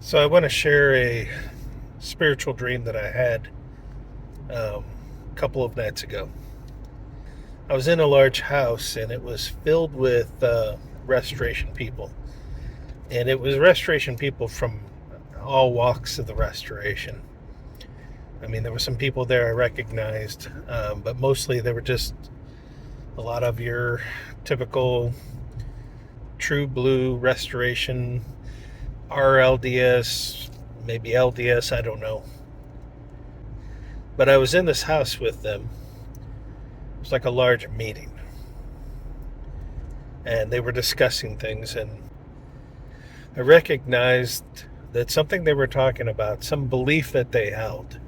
So I want to share a spiritual dream that I had a couple of nights ago. I was in a large house and it was filled with restoration people. And it was restoration people from all walks of the restoration. I mean, there were some people there I recognized, but mostly they were just a lot of your typical true blue restoration, RLDS, maybe LDS, I don't know. But I was in this house with them. It was like a large meeting. And they were discussing things, and I recognized that something they were talking about, some belief that they held,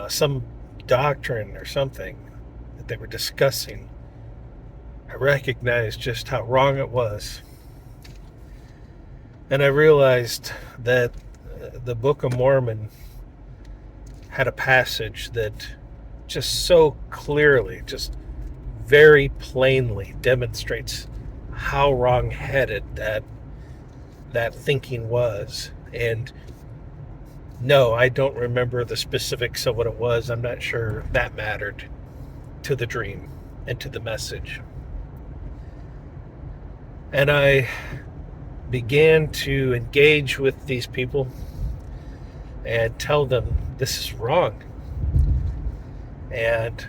some doctrine or something that they were discussing, I recognized just how wrong it was. And I realized that the Book of Mormon had a passage that just so clearly, just very plainly demonstrates how wrong-headed that thinking was. And no, I don't remember the specifics of what it was. I'm not sure that mattered to the dream and to the message. And I began to engage with these people and tell them this is wrong. And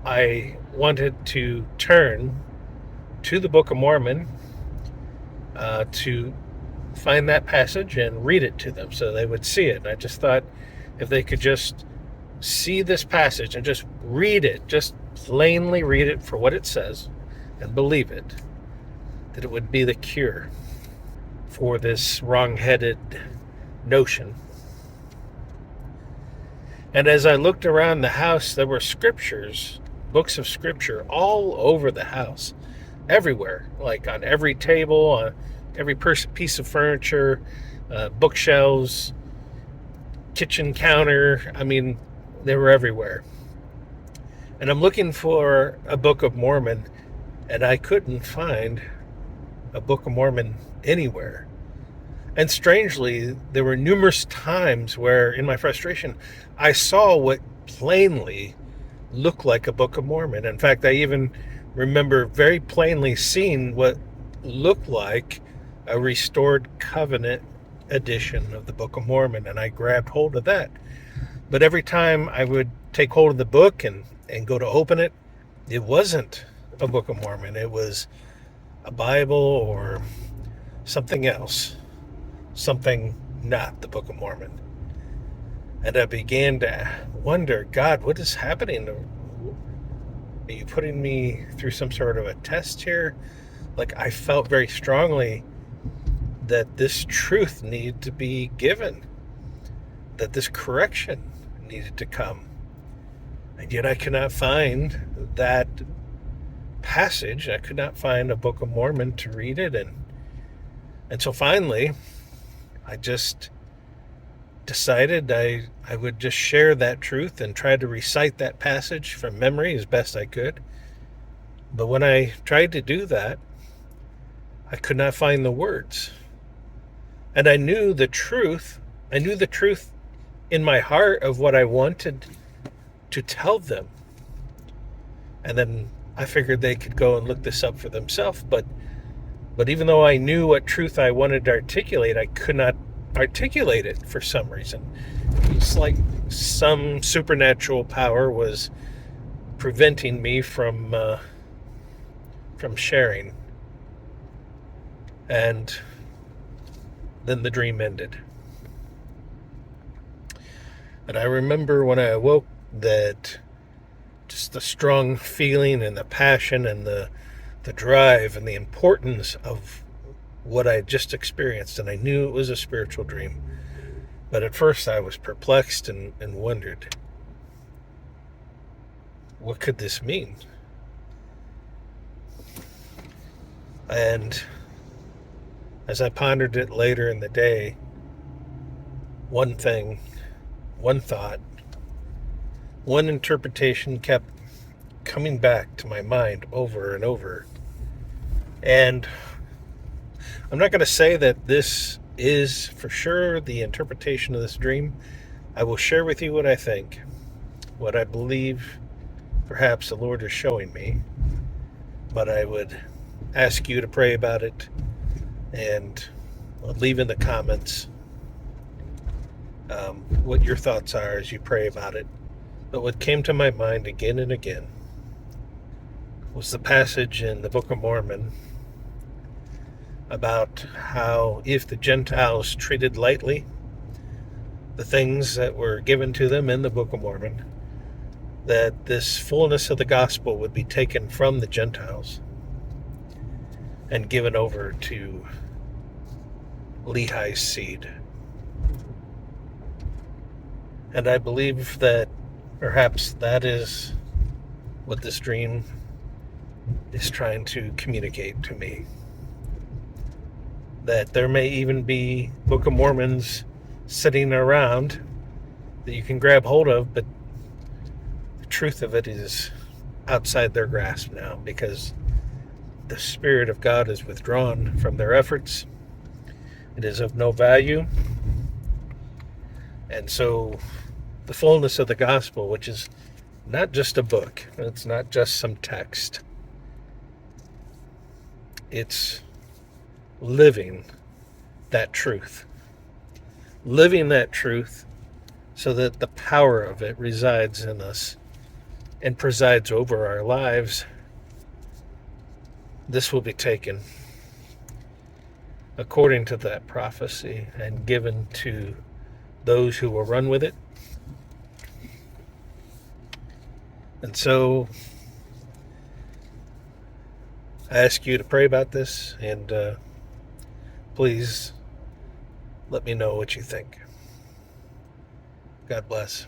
I wanted to turn to the Book of Mormon to find that passage and read it to them so they would see it. And I just thought if they could just see this passage and just read it, just plainly read it for what it says and believe it, that it would be the cure for this wrong-headed notion. And as I looked around the house, there were scriptures, books of scripture all over the house, everywhere, like on every table, on every piece of furniture, bookshelves, kitchen counter. I mean, they were everywhere. And I'm looking for a Book of Mormon, and I couldn't find a Book of Mormon anywhere. And strangely, there were numerous times where, in my frustration, I saw what plainly looked like a Book of Mormon. In fact, I even remember very plainly seeing what looked like a restored covenant edition of the Book of Mormon, and I grabbed hold of that. But every time I would take hold of the book and go to open it, it wasn't a Book of Mormon. It was a Bible or something else, something not the Book of Mormon. And I began to wonder, God, what is happening? Are you putting me through some sort of a test here? Like, I felt very strongly that this truth needed to be given, that this correction needed to come. And yet I could not find that passage. I could not find a Book of Mormon to read it. And so finally, I just decided I would just share that truth and try to recite that passage from memory as best I could. But when I tried to do that, I could not find the words. And I knew the truth. I knew the truth in my heart of what I wanted to tell them. And then I figured they could go and look this up for themselves. But even though I knew what truth I wanted to articulate, I could not articulate it for some reason. It's like some supernatural power was preventing me from sharing. And then the dream ended. And I remember when I awoke that just the strong feeling and the passion and the drive and the importance of what I had just experienced. And I knew it was a spiritual dream. But at first I was perplexed and wondered, what could this mean? And as I pondered it later in the day, one thing, one thought, one interpretation kept coming back to my mind over and over. And I'm not going to say that this is for sure the interpretation of this dream. I will share with you what I think, what I believe perhaps the Lord is showing me, but I would ask you to pray about it and leave in the comments what your thoughts are as you pray about it. But what came to my mind again and again was the passage in the Book of Mormon about how if the Gentiles treated lightly the things that were given to them in the Book of Mormon, that this fullness of the gospel would be taken from the Gentiles and given over to Lehi's seed. And I believe that perhaps that is what this dream is trying to communicate to me. That there may even be Book of Mormons sitting around that you can grab hold of, but the truth of it is outside their grasp now, because the Spirit of God is withdrawn from their efforts. It is of no value. And so the fullness of the gospel, which is not just a book, it's not just some text, it's living that truth. Living that truth so that the power of it resides in us and presides over our lives. This will be taken according to that prophecy and given to those who will run with it. And so I ask you to pray about this, and please let me know what you think. God bless.